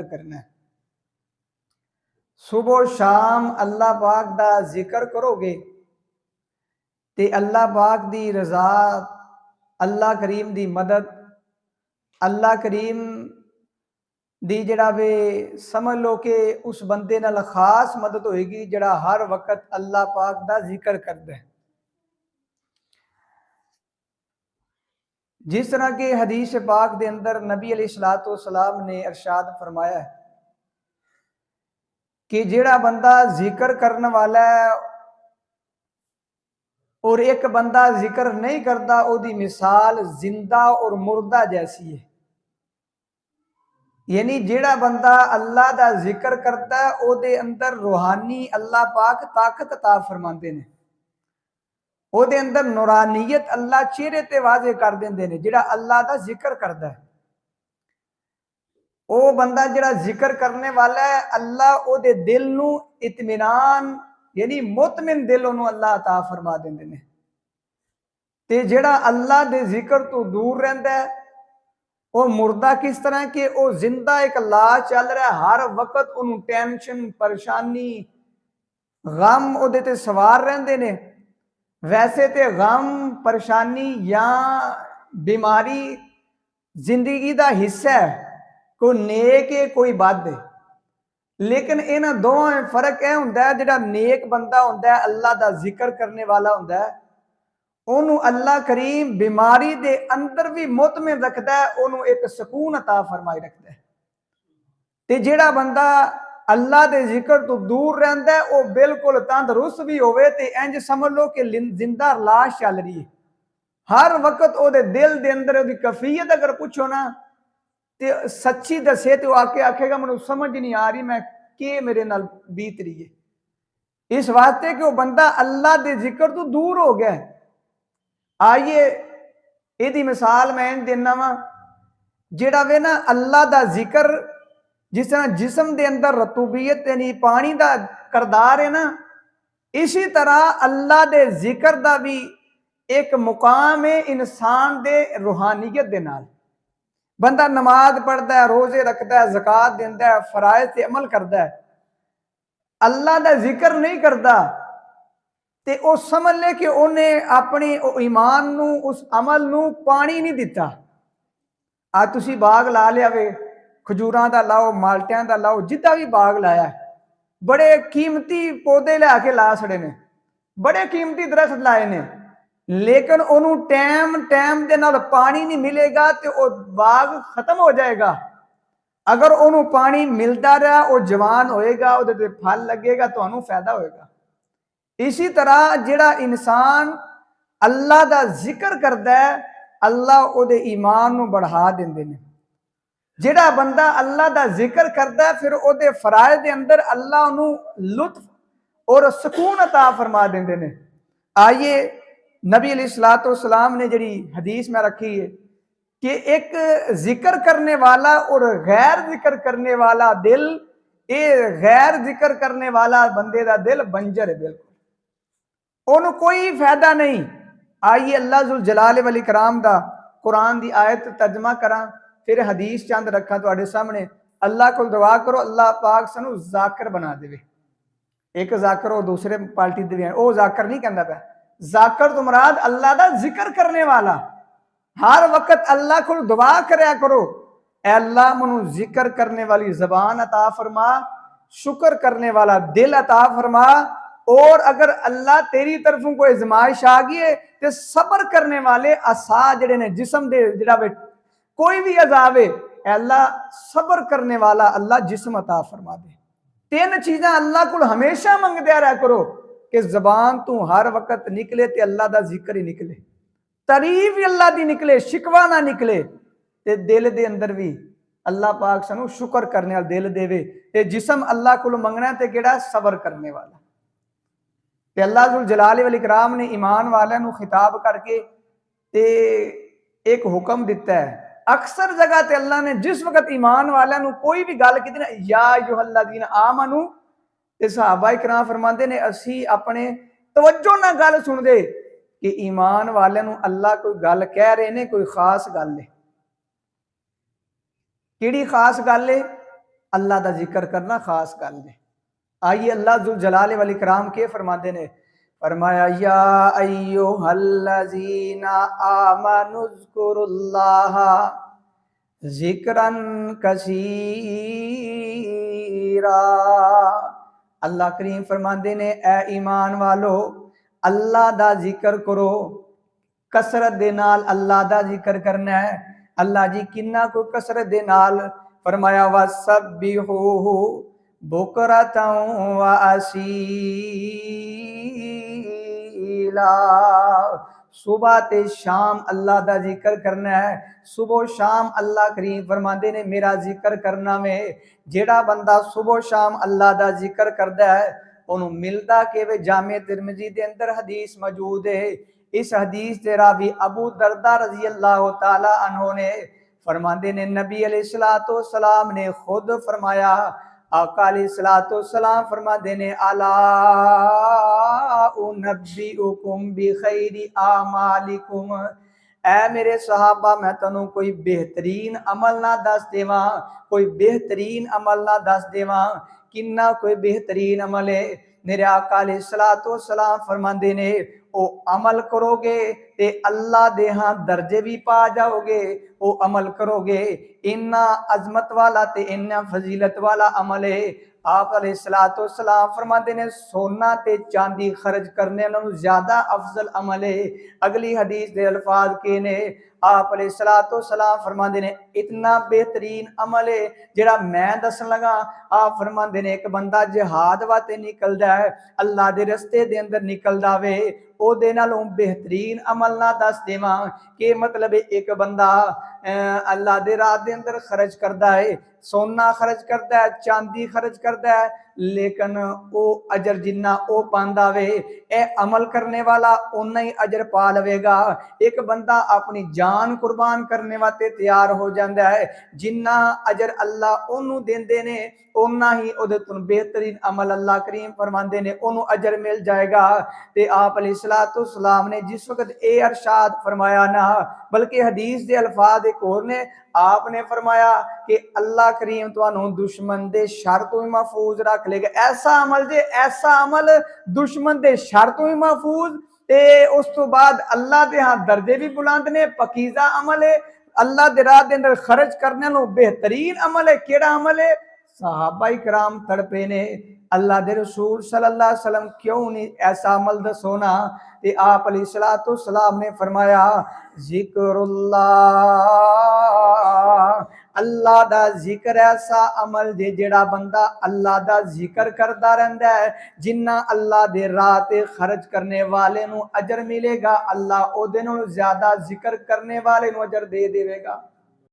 करना है। सुबह शाम अल्लाह पाक दा जिक्र करोगे तो अल्लाह पाक दी रजा, अल्लाह करीम दी मदद, अल्लाह करीम दी जड़ा वे समझ लो कि उस बंदे नाल खास मदद होएगी जड़ा हर वक्त अल्लाह पाक दा जिक्र करदा है। जिस तरह के हदीस पाक दे अंदर नबी अलैहिस्सलातु वस्सलाम ने इरशाद फरमाया है कि जेड़ा बंदा जिक्र करने वाला है और एक बंदा जिक्र नहीं करता, ओदी मिसाल जिंदा और मुर्दा जैसी है। यानी जेड़ा बंदा अल्लाह दा जिक्र करता है ओदे अंदर रूहानी अल्लाह पाक ताकत अता फरमाते ने, ओदे अंदर नूरानियत अल्लाह चेहरे ते वाजे कर देंदे ने। जेड़ा अल्लाह दा जिक्र करता है वो बंदा जरा जिक्र करने वाला है, अल्लाह ओदे दिल नू इत्मीनान यानी मुतमिन दिल ओनू अल्लाह अता फरमा देंदे ने। ते जेड़ा अल्लाह दे जिक्र तो दूर रहंदा है वो मुर्दा किस तरह के वो जिंदा एक ला चल रहा है, हर वक्त ओनू टेंशन परेशानी गम ओदे ते सवार रहंदे ने। वैसे ते गम परेशानी या बीमारी जिंदगी दा हिस्सा है, कोई नेक है कोई बद है, लेकिन इन्हां दोवां में फर्क यह हुंदा है जिहड़ा नेक बंदा हुंदा है अल्लाह दा जिक्र करने वाला हुंदा है ओनू अल्लाह करीम बीमारी दे अंदर भी मुतमिन रखदा है, ओनू एक सुकून अता फरमाई रखदा है। ते जिहड़ा बंदा अल्लाह दे जिक्र तो दूर रहंदा है वो बिल्कुल तंदरुस्त भी होवे ते इंज समझ लो कि जिंदा लाश चल रही है। हर वक्त ओदे दिल दे अंदर ओदी कैफियत अगर पूछो ना ते सच्ची दसे तो आके आखेगा मैनू समझ नहीं आ रही मैं के मेरे नाल बीत रही है। इस वास्ते कि वो बंदा अल्लाह दे जिक्र तो दूर हो गया। आइए इहदी मिसाल मैं देना वा, जेड़ा वे ना अल्लाह दा जिक्र जिस तरह जिस्म दे अंदर रतूबियत यानी पानी दा करदार है ना, इसी तरह अल्लाह दे जिक्र दा भी एक मुकाम है इंसान दे रूहानियत दे नाल। बंदा नमाज पढ़ता है, रोजे रखता है, ज़कात देता है, फराइज से अमल करता है, अल्लाह का जिक्र नहीं करता ते वो समझ ले कि उन्हें अपने ईमान नू उस अमल नू पानी नहीं दिता। आज तुसी बाग ला लिया वे, खजूरां दा लाओ, माल्टियां दा लाओ, जिद्दा भी बाग लाया बड़े कीमती पौधे लिया के ला छड़े ने, बड़े कीमती दरख्त लाए ने, लेकिन ओनू टाइम टाइम दे नाल पानी नहीं मिलेगा तो वो बाग खत्म हो जाएगा। अगर ओनू पानी मिलता रहा वो जवान होएगा, उहदे ते फल लगेगा, तुहानू फायदा होएगा। इसी तरह जिहड़ा इंसान अल्लाह दा जिक्र करदा है अल्लाह उहदे ईमान नू बढ़ा देंदे ने। जिहड़ा बंदा अल्लाह दा जिक्र करदा है फिर उहदे फराइज दे अंदर अल्लाह उहनू लुत्फ और सुकून अता फरमा देंदे ने। आइए नबी अलैहिस्सलातु वस्सलाम ने जड़ी हदीस में रखी है कि एक जिक्र करने वाला और गैर जिक्र करने वाला दिल, ये गैर जिक्र करने वाला बंदे दा दिल बंजर है, बिल्कुल ओनू कोई फायदा नहीं। आइए अल्लाह जुल जलाल वल इकराम दा कुरान दी आयत तर्जमा करा, फिर हदीस चंद रखा तुहाडे सामने। अल्लाह को दुआ करो अल्लाह पाक सानू जाकिर बना देवे। एक जाकिर हो दूसरे पार्टी दे ओ जाकिर नहीं कहंदा पिया, जाकिर तो मुराद अल्लाह दा जिक्र करने वाला। हर वक्त अल्लाह को दुआ करया करो, ऐ अल्लाह मनु जिक्र करने वाली जबान अता फरमा, शुक्र करने वाला दिल अता फरमा, और अगर अल्लाह तेरी तरफों कोई आजमाइश आ गई है तो सब्र करने वाले असा जड़े ने जिस्म दे जड़ा वे कोई भी अजाब है अल्लाह सब्र करने वाला अल्लाह जिस्म अता फरमा दे। तीन चीज़ां अल्लाह को हमेशा मंगदे रहा करो कि जबान तू हर वक्त निकले ते अल्लाह दा जिक्र ही निकले, तारीफ भी अल्लाह दी निकले, शिकवा ना निकले, ते दिल दे अंदर भी अल्लाह पाक सानू शुक्र करने वाला दिल देवे। ते जिस्म अल्लाह को मंगना ते केड़ा सब्र करने वाला। ते अल्लाह जुल जलाल वल इकराम ने ईमान वालों को खिताब करके ते एक हुक्म दिता है। अक्सर जगह ते अल्लाह ने जिस वक्त ईमान वालों को कोई भी गल की ना, या अय्युहल्लज़ीना आमनू, ते सहाबा इकराम फरमाते ने असी अपने तवज्जो ना गल सुनदे कि ईमान वालों को अल्लाह कोई गल कह रहे ने, कोई खास गल है। किहड़ी खास गल है? अल्लाह दा जिक्र करना खास गल है। आइए अल्लाह जुल जलाल वल इकराम के फरमाते ने, फरमाया या अय्युहल्लज़ीना आमनुज़्कुरुल्लाह ज़िक्रन कसीरा। अल्लाह करीम फरमाते ने, ए ईमान वालो अल्लाह दा जिक्र करो, कसरत दे नाल अल्लाह दा जिक्र करना है। अल्लाह जी किन्ना को कसरत दे नाल, फरमाया वसब्बिहूहु बुकरतन व असीला। सुबह ते शाम अल्लाह दा जिक्र करना है। सुबह शाम अल्लाह करीम फरमाते ने मेरा जिक्र करना में, जेड़ा बंदा सुबह शाम अल्लाह दा जिक्र करता है उन्हों मिलता कि वे जामे तिरमिजी दे अंदर हदीस मौजूद है। इस हदीस के रावी अबू दरदा रजी अल्लाह तआला अन्हो ने फरमाते ने, नबी अलैहिस्सलातु वस्सलाम ने खुद फरमाया, आका अलैहिस्सलातु वस्सलाम फरमाते ने, अला उनब्बिउकुम बिखैरि आमालिकुम, ऐ मेरे सहाबा मैं तनु कोई बेहतरीन अमल ना दस देवा, कोई बेहतरीन अमल ना दस देवा। किन्ना कोई बेहतरीन अमल है। मेरे आका अलैहिस्सलातु वस्सलाम फरमाते ने, ओ अमल करोगे ते अल्लाह दे हां दर्जे भी पा जाओगे। ओ अमल करोगे, इन्ना अजमत वाला ते इन्ना फजीलत वाला अमल है। आप अलैहिस्सलातु वस्सलाम फरमाते ने, सोना ते चांदी खर्च करने नालों ज्यादा अफजल अमल है। अगली हदीस दे अल्फाज के ने, आप अलैहिस्सलातु वस्सलाम फरमाते ने, इतना बेहतरीन अमल है जेड़ा मैं दसन लगा। आप फरमाते ने, एक बंदा जिहाद वास्ते निकलदा है, अल्लाह दे रस्ते दे अंदर निकलदा वे, ओदे नालों बेहतरीन अमल ना दस देवा। के मतलब एक बंदा अल्लाह दे राह दे अंदर खर्च करता है, सोना खर्च करता है, चांदी खर्च करता है, लेकिन वो अजर जिन्ना वो पांदा वे, ए अमल करने वाला उन्ना ही अजर पा लवेगा। एक बंदा अपनी जान कुर्बान करने वास्ते तैयार हो जाता है, जिन्ना अजर अल्लाह ओनू देंदे ने उन्ना ही ओदे तो बेहतरीन अमल अल्लाह करीम फरमाते ने ओनू अजर मिल जाएगा। ते आप अलैहिस्सलातु वस्सलाम ने जिस वक्त ए अरशाद फरमाया ना, बल्कि हदीस दे अल्फाज एक और ने, आपने फरमाया कि अल्लाह करीम तुहानू दुश्मन दे शर तो भी महफूज रख लेगा। ऐसा अमल जे, ऐसा अमल दुश्मन दे शर तो भी महफूज, ते उस तो बाद अल्लाह दे हां दर्जे भी बुलंद ने। पकीजा अमल है, अल्लाह दे राह दे अंदर खर्च करने नो बेहतरीन अमल है। केड़ा अमल है? सहाबा इकराम तड़पे ने, अल्लाह दे रसूल सल्लल्लाहु अलैहि वसल्लम क्यों नहीं ऐसा अमल दसो ना। ते आप अलैहिस्सलातु वस्सलाम ने फरमाया, जिक्रुल्लाह, अल्लाह दा जिक्र ऐसा अमल जे जेड़ा बंदा अल्लाह दा जिक्र करता रहता है, जिन्ना अल्लाह दे राह ते खर्च करने वाले नु अजर मिलेगा, अल्लाह ओदे नालों ज्यादा जिक्र करने वाले नु अजर दे देवेगा।